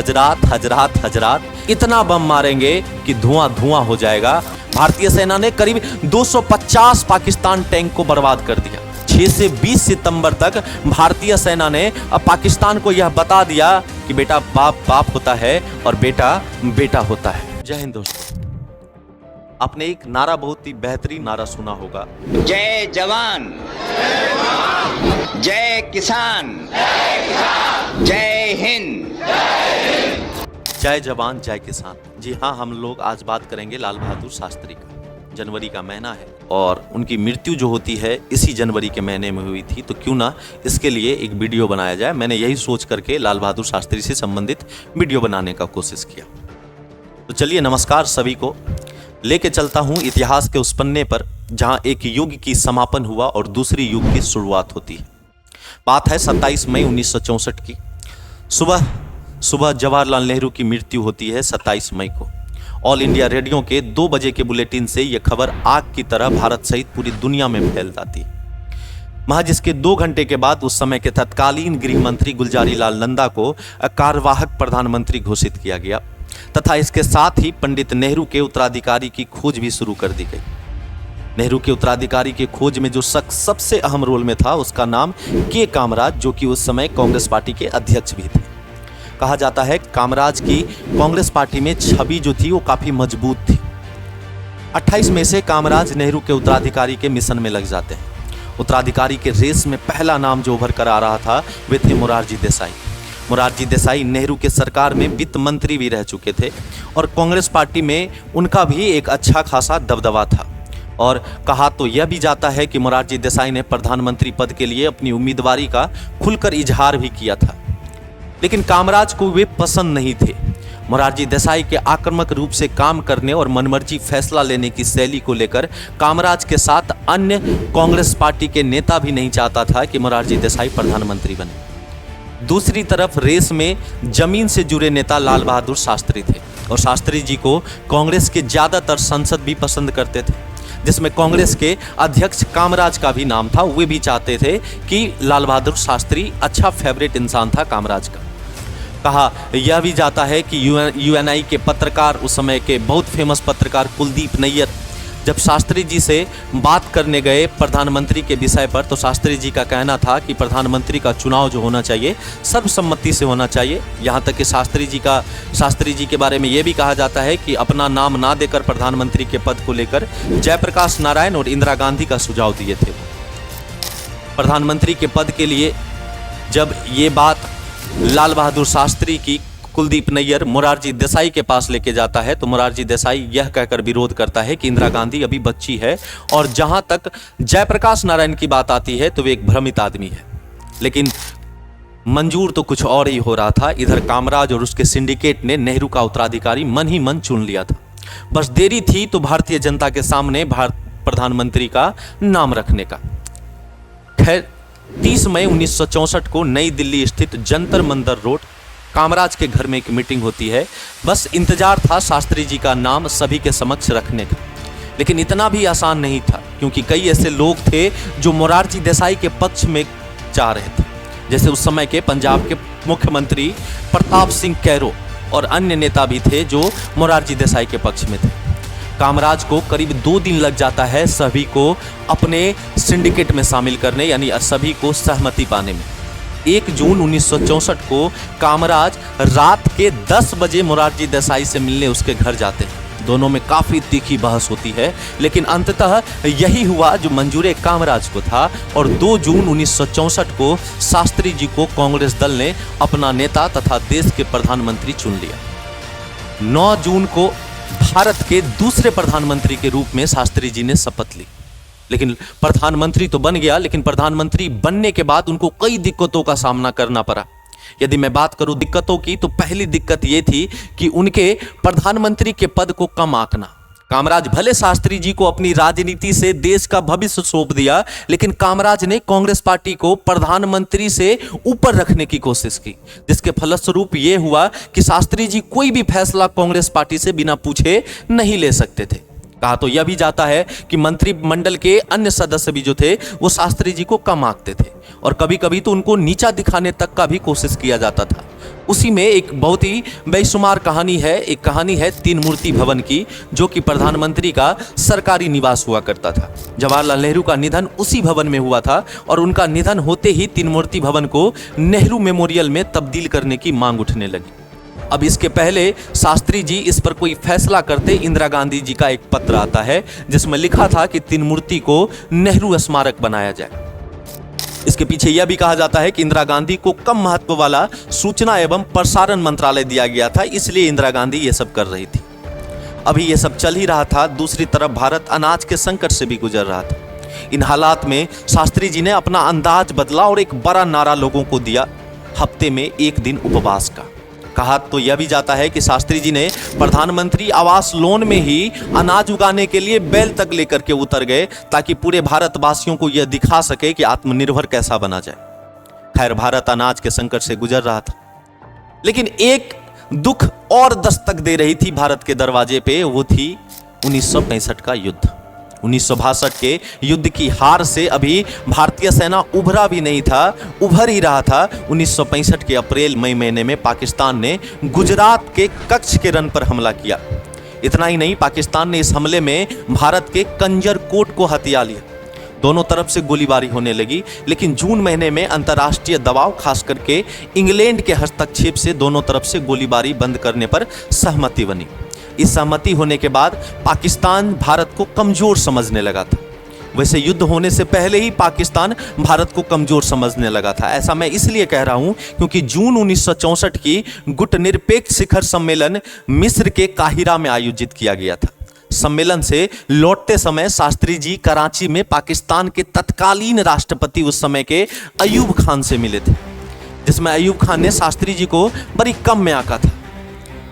हजरात हजरात हजरात इतना बम मारेंगे कि धुआं धुआं हो जाएगा। भारतीय सेना ने करीब 250 पाकिस्तान टैंक को बर्बाद कर दिया। 6 से 20 सितंबर तक भारतीय सेना ने अब पाकिस्तान को यह बता दिया कि बेटा बाप बाप होता है और बेटा बेटा होता है। जय हिंद दोस्तों। आपने एक नारा, बहुत ही बेहतरीन नारा सुना होगा, जय जवान जय किसान जय हिंद। जय जवान जय किसान। जी हाँ, हम लोग आज बात करेंगे लाल बहादुर शास्त्री का। जनवरी का महीना है और उनकी मृत्यु जो होती है इसी जनवरी के महीने में हुई थी, तो क्यों ना इसके लिए एक वीडियो बनाया जाए। मैंने यही सोच करके लाल बहादुर शास्त्री से संबंधित वीडियो बनाने का कोशिश किया। तो चलिए, नमस्कार सभी को। लेके चलता हूं इतिहास के उस पन्ने पर जहां एक युग की समापन हुआ और दूसरी युग की शुरुआत होती है। बात है 27 मई 1964 की। सुबह जवाहरलाल नेहरू की मृत्यु होती है 27 मई को। ऑल इंडिया रेडियो के 2 बजे के बुलेटिन से यह खबर आग की तरह भारत सहित पूरी दुनिया में फैल जाती है। महज इसके 2 घंटे के बाद उस समय के तत्कालीन गृह मंत्री गुलजारी लाल नंदा को कार्यवाहक प्रधानमंत्री घोषित किया गया तथा इसके साथ ही पंडित नेहरू के उत्तराधिकारी की खोज भी शुरू कर दी गई। नेहरू के उत्तराधिकारी के खोज में जो शख्स सबसे अहम रोल में था उसका नाम के कामराज, जो कि उस समय कांग्रेस पार्टी के अध्यक्ष भी थे। कहा जाता है कामराज की कांग्रेस पार्टी में छवि जो थी वो काफी मजबूत थी। 28 में से कामराज नेहरू के उत्तराधिकारी के मिशन में लग जाते हैं। उत्तराधिकारी के रेस में पहला नाम जो उभर कर आ रहा था वे थे मोरारजी देसाई। मोरारजी देसाई नेहरू के सरकार में वित्त मंत्री भी रह चुके थे और कांग्रेस पार्टी में उनका भी एक अच्छा खासा दबदबा था। और कहा तो यह भी जाता है कि मोरारजी देसाई ने प्रधानमंत्री पद के लिए अपनी उम्मीदवारी का खुलकर इजहार भी किया था, लेकिन कामराज को वे पसंद नहीं थे। मोरारजी देसाई के आक्रामक रूप से काम करने और मनमर्जी फैसला लेने की शैली को लेकर कामराज के साथ अन्य कांग्रेस पार्टी के नेता भी नहीं चाहता था कि मोरारजी देसाई प्रधानमंत्री बने। दूसरी तरफ रेस में जमीन से जुड़े नेता लाल बहादुर शास्त्री थे और शास्त्री जी को कांग्रेस के ज्यादातर सांसद भी पसंद करते थे, जिसमें कांग्रेस के अध्यक्ष कामराज का भी नाम था। वे भी चाहते थे कि लाल बहादुर शास्त्री अच्छा फेवरेट इंसान था कामराज का। कहा यह भी जाता है कि यूएनआई के पत्रकार, उस समय के बहुत फेमस पत्रकार कुलदीप नैयर, जब शास्त्री जी से बात करने गए प्रधानमंत्री के विषय पर, तो शास्त्री जी का कहना था कि प्रधानमंत्री का चुनाव जो होना चाहिए सर्वसम्मति से होना चाहिए। यहाँ तक कि शास्त्री जी के बारे में ये भी कहा जाता है कि अपना नाम ना देकर प्रधानमंत्री के पद को लेकर जयप्रकाश नारायण और इंदिरा गांधी का सुझाव दिए थे। प्रधानमंत्री के पद के लिए जब ये बात लाल बहादुर शास्त्री की कुलदीप नैयर मोरारजी देसाई के पास लेके जाता है, तो मोरारजी देसाई यह कहकर विरोध करता है कि इंदिरा गांधी अभी बच्ची है। और जहां तक जयप्रकाश नारायण की बात आती है तो वे एक भ्रमित आदमी है। लेकिन मंजूर तो कुछ और ही हो रहा था। इधर कामराज और उसके सिंडिकेट ने नेहरू का उत्तराधिकारी मन ही मन चुन लिया था। बस देरी थी तो भारतीय जनता के सामने प्रधानमंत्री का नाम रखने का। खैर, 30 मई 1964 को नई दिल्ली स्थित जंतर मंतर रोड कामराज के घर में एक मीटिंग होती है। बस इंतजार था शास्त्री जी का नाम सभी के समक्ष रखने का, लेकिन इतना भी आसान नहीं था, क्योंकि कई ऐसे लोग थे जो मोरारजी देसाई के पक्ष में जा रहे थे, जैसे उस समय के पंजाब के मुख्यमंत्री प्रताप सिंह कैरो और अन्य नेता भी थे जो मोरारजी देसाई के पक्ष में थे। कामराज को करीब 2 दिन लग जाता है सभी को अपने सिंडिकेट में शामिल करने, यानी सभी को सहमति पाने में। 1 जून 1964 को कामराज रात के 10 बजे मोरारजी देसाई से मिलने उसके घर जाते हैं। दोनों में काफ़ी तीखी बहस होती है, लेकिन अंततः यही हुआ जो मंजूर कामराज को था और 2 जून 1964 को शास्त्री जी को कांग्रेस दल ने अपना नेता तथा देश के प्रधानमंत्री चुन लिया। 9 जून को भारत के दूसरे प्रधानमंत्री के रूप में शास्त्री जी ने शपथ ली। लेकिन प्रधानमंत्री तो बन गया, लेकिन प्रधानमंत्री बनने के बाद उनको कई दिक्कतों का सामना करना पड़ा। यदि मैं बात करूं दिक्कतों की, तो पहली दिक्कत ये थी कि उनके प्रधानमंत्री के पद को कम आंकना। कामराज भले शास्त्री जी को अपनी राजनीति से देश का भविष्य सौंप दिया, लेकिन कामराज ने कांग्रेस पार्टी को प्रधानमंत्री से ऊपर रखने की कोशिश की, जिसके फलस्वरूप ये हुआ कि शास्त्री जी कोई भी फैसला कांग्रेस पार्टी से बिना पूछे नहीं ले सकते थे। कहा तो यह भी जाता है कि मंत्रिमंडल के अन्य सदस्य भी जो थे वो शास्त्री जी को कम आंकते थे और कभी कभी तो उनको नीचा दिखाने तक का भी कोशिश किया जाता था। उसी में एक बहुत ही बेशुमार कहानी है। एक कहानी है तीन मूर्ति भवन की, जो कि प्रधानमंत्री का सरकारी निवास हुआ करता था। जवाहरलाल नेहरू का निधन उसी भवन में हुआ था और उनका निधन होते ही तीन मूर्ति भवन को नेहरू मेमोरियल में तब्दील करने की मांग उठने लगी। अब इसके पहले शास्त्री जी इस पर कोई फैसला करते, इंदिरा गांधी जी का एक पत्र आता है जिसमें लिखा था कि तीन मूर्ति को नेहरू स्मारक बनाया जाए। इसके पीछे यह भी कहा जाता है कि इंदिरा गांधी को कम महत्व वाला सूचना एवं प्रसारण मंत्रालय दिया गया था, इसलिए इंदिरा गांधी ये सब कर रही थी। अभी ये सब चल ही रहा था, दूसरी तरफ भारत अनाज के संकट से भी गुजर रहा था। इन हालात में शास्त्री जी ने अपना अंदाज बदला और एक बड़ा नारा लोगों को दिया, हफ्ते में एक दिन उपवास का। कहा तो यह भी जाता है कि शास्त्री जी ने प्रधानमंत्री आवास लोन में ही अनाज उगाने के लिए बैल तक लेकर के उतर गए, ताकि पूरे भारतवासियों को यह दिखा सके कि आत्मनिर्भर कैसा बना जाए। खैर, भारत अनाज के संकट से गुजर रहा था, लेकिन एक दुख और दस्तक दे रही थी भारत के दरवाजे पे, वो थी 1965 का युद्ध। 1962 के युद्ध की हार से अभी भारतीय सेना उभरा भी नहीं था, उभर ही रहा था। 1965 के अप्रैल मई महीने में पाकिस्तान ने गुजरात के कच्छ के रन पर हमला किया। इतना ही नहीं, पाकिस्तान ने इस हमले में भारत के कंजर कोट को हथिया लिया। दोनों तरफ से गोलीबारी होने लगी, लेकिन जून महीने में अंतर्राष्ट्रीय दबाव, खास करके इंग्लैंड के हस्तक्षेप से दोनों तरफ से गोलीबारी बंद करने पर सहमति बनी। इस सहमति होने के बाद पाकिस्तान भारत को कमजोर समझने लगा था। वैसे युद्ध होने से पहले ही पाकिस्तान भारत को कमजोर समझने लगा था। ऐसा मैं इसलिए कह रहा हूं क्योंकि जून 1964 की गुटनिरपेक्ष शिखर सम्मेलन मिस्र के काहिरा में आयोजित किया गया था। सम्मेलन से लौटते समय शास्त्री जी कराची में पाकिस्तान के तत्कालीन राष्ट्रपति उस समय के अयूब खान से मिले थे, जिसमें अयूब खान ने शास्त्री जी को बड़ी कम में आंका था।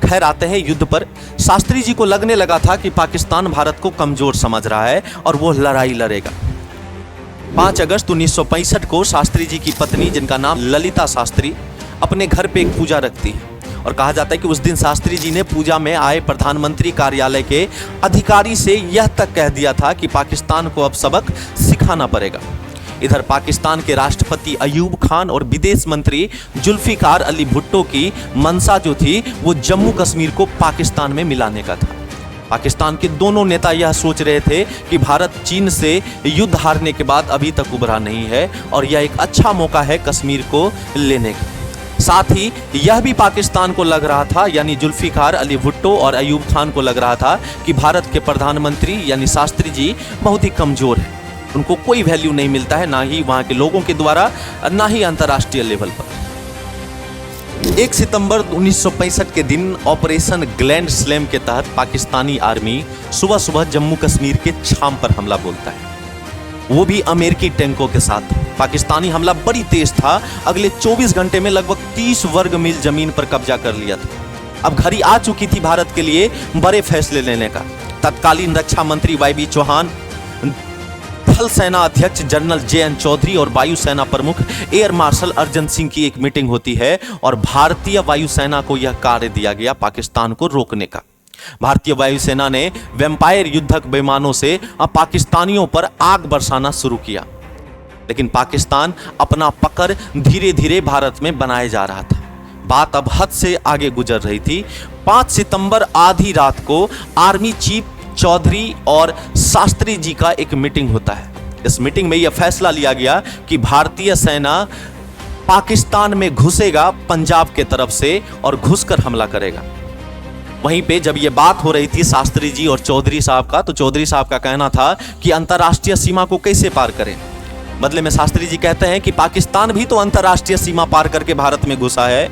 खैर, आते हैं युद्ध पर। शास्त्री जी को लगने लगा था कि पाकिस्तान भारत को कमजोर समझ रहा है और वो लड़ाई लड़ेगा। 5 अगस्त 1965 को शास्त्री जी की पत्नी, जिनका नाम ललिता शास्त्री, अपने घर पे एक पूजा रखती है और कहा जाता है कि उस दिन शास्त्री जी ने पूजा में आए प्रधानमंत्री कार्यालय के अधिकारी से यह तक कह दिया था कि पाकिस्तान को अब सबक सिखाना पड़ेगा। इधर पाकिस्तान के राष्ट्रपति अयूब खान और विदेश मंत्री जुल्फिकार अली भुट्टो की मंशा जो थी वो जम्मू कश्मीर को पाकिस्तान में मिलाने का था। पाकिस्तान के दोनों नेता यह सोच रहे थे कि भारत चीन से युद्ध हारने के बाद अभी तक उभरा नहीं है और यह एक अच्छा मौका है कश्मीर को लेने का। साथ ही यह भी पाकिस्तान को लग रहा था, यानी जुल्फिकार अली भुट्टो और अयूब खान को लग रहा था कि भारत के प्रधानमंत्री यानी शास्त्री जी बहुत ही कमजोर है, उनको कोई वैल्यू नहीं मिलता है, ना ही वहां के लोगों के द्वारा, ना ही अंतर्राष्ट्रीय लेवल पर। 1 सितंबर 1965 के दिन ऑपरेशन ग्लैंड स्लैम के तहत पाकिस्तानी आर्मी सुबह सुबह जम्मू कश्मीर के छाम पर हमला बोलता है, वो भी अमेरिकी टैंकों के साथ। पाकिस्तानी हमला बड़ी तेज था, अगले 24 घंटे में लगभग 30 वर्ग मील जमीन पर कब्जा कर लिया था। अब घड़ी आ चुकी थी भारत के लिए बड़े फैसले लेने का। तत्कालीन रक्षा मंत्री YB चौहान, थल सेना अध्यक्ष जनरल JN चौधरी और वायुसेना प्रमुख एयर मार्शल अर्जन सिंह की एक मीटिंग होती है और भारतीय वायुसेना को यह कार्य दिया गया पाकिस्तान को रोकने का। भारतीय वायुसेना ने वेम्पायर युद्धक विमानों से पाकिस्तानियों पर आग बरसाना शुरू किया, लेकिन पाकिस्तान अपना पकड़ धीरे धीरे भारत में बनाए जा रहा था। बात अब हद से आगे गुजर रही थी। 5 सितंबर आधी रात को आर्मी चीफ चौधरी और शास्त्री जी का एक मीटिंग होता है। इस मीटिंग में यह फैसला लिया गया कि भारतीय सेना पाकिस्तान में घुसेगा पंजाब के तरफ से और घुसकर हमला करेगा। वहीं पे जब यह बात हो रही थी शास्त्री जी और चौधरी साहब का, तो चौधरी साहब का कहना था कि अंतर्राष्ट्रीय सीमा को कैसे पार करें। बदले में शास्त्री जी कहते हैं कि पाकिस्तान भी तो अंतर्राष्ट्रीय सीमा पार करके भारत में घुसा है।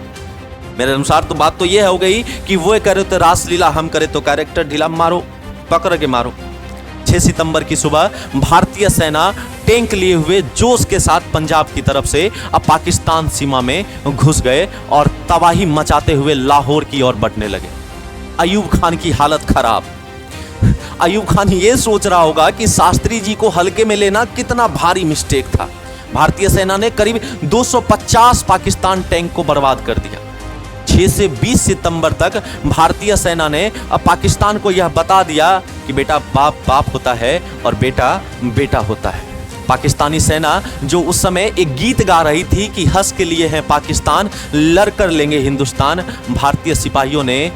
मेरे अनुसार तो बात तो यह हो गई कि वो करे तो रासलीला, हम करे तो कैरेक्टर ढीला, मारो पकड़ के मारो। 6 सितंबर की सुबह भारतीय सेना टैंक लिए हुए जोश के साथ पंजाब की तरफ से अब पाकिस्तान सीमा में घुस गए और तबाही मचाते हुए लाहौर की ओर बढ़ने लगे। अयूब खान की हालत खराब। अयूब खान ये सोच रहा होगा कि शास्त्री जी को हल्के में लेना कितना भारी मिस्टेक था। भारतीय सेना ने करीब 250 पाकिस्तान टैंक को बर्बाद कर दिया। 6 से 20 सितंबर तक भारतीय सेना ने पाकिस्तान को यह बता दिया कि बेटा बाप बाप होता है और बेटा बेटा होता है। पाकिस्तानी सेना जो उस समय एक गीत गा रही थी कि हंस के लिए है पाकिस्तान, लड़ कर लेंगे हिंदुस्तान, भारतीय सिपाहियों ने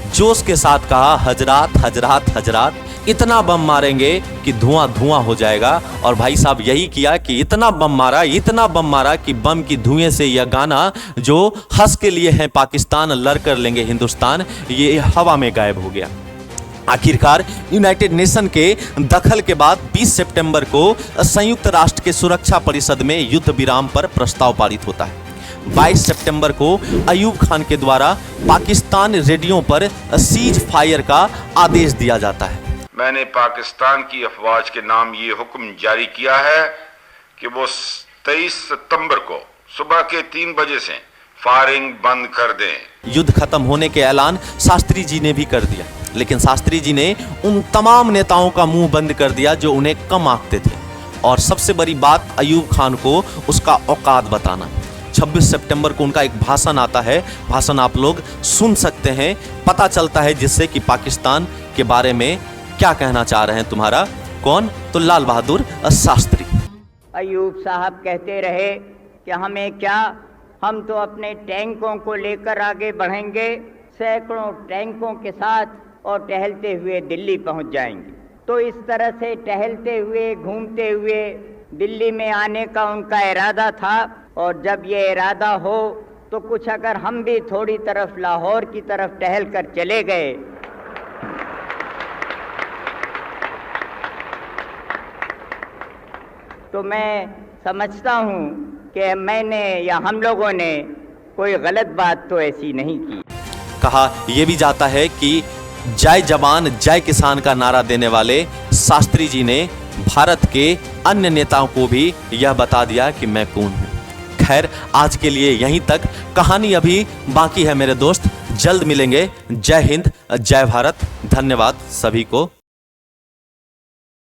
जोश के साथ कहा, हजरात हजरात हजरात, इतना बम मारेंगे कि धुआं धुआं हो जाएगा। और भाई साहब यही किया कि इतना बम मारा कि बम की धुएं से यह गाना जो हंस के लिए है पाकिस्तान, लड़ कर लेंगे हिंदुस्तान, ये हवा में गायब हो गया। आखिरकार यूनाइटेड नेशन के दखल के बाद 20 सितंबर को संयुक्त राष्ट्र के सुरक्षा परिषद में युद्ध विराम पर प्रस्ताव पारित होता है। 22 सितंबर को अयूब खान के द्वारा पाकिस्तान रेडियो पर सीज फायर का आदेश दिया जाता है। मैंने पाकिस्तान की अफवाज के नाम ये हुक्म जारी किया है कि वो 23 सितंबर को सुबह के 3 बजे से फायरिंग बंद कर दें। युद्ध खत्म होने के ऐलान शास्त्री जी ने भी कर दिया, लेकिन शास्त्री जी ने उन तमाम नेताओं का मुंह बंद कर दिया जो उन्हें कम आंकते थे। और सबसे बड़ी बात अयूब खान को उसका औकात बताना। 26 सितंबर को उनका एक भाषण आता है, भाषण आप लोग सुन सकते हैं, पता चलता है जिससे कि पाकिस्तान के बारे में क्या कहना चाह रहे हैं तुम्हारा कौन, तो लाल बहादुर शास्त्री। अयूब साहब कहते रहे कि हमें क्या, हम तो अपने टैंकों को लेकर आगे बढ़ेंगे, सैकड़ों टैंकों के साथ, और टहलते हुए दिल्ली पहुंच जाएंगे। तो इस तरह से टहलते हुए घूमते हुए दिल्ली में आने का उनका इरादा था। और जब ये इरादा हो तो कुछ अगर हम भी थोड़ी तरफ लाहौर की तरफ टहल कर चले गए तो मैं समझता हूँ कि मैंने या हम लोगों ने कोई गलत बात तो ऐसी नहीं की। कहा यह भी जाता है कि जय जवान जय किसान का नारा देने वाले शास्त्री जी ने भारत के अन्य नेताओं को भी यह बता दिया कि मैं कौन हूं। खैर आज के लिए यहीं तक, कहानी अभी बाकी है मेरे दोस्त, जल्द मिलेंगे। जय हिंद, जय भारत, धन्यवाद सभी को।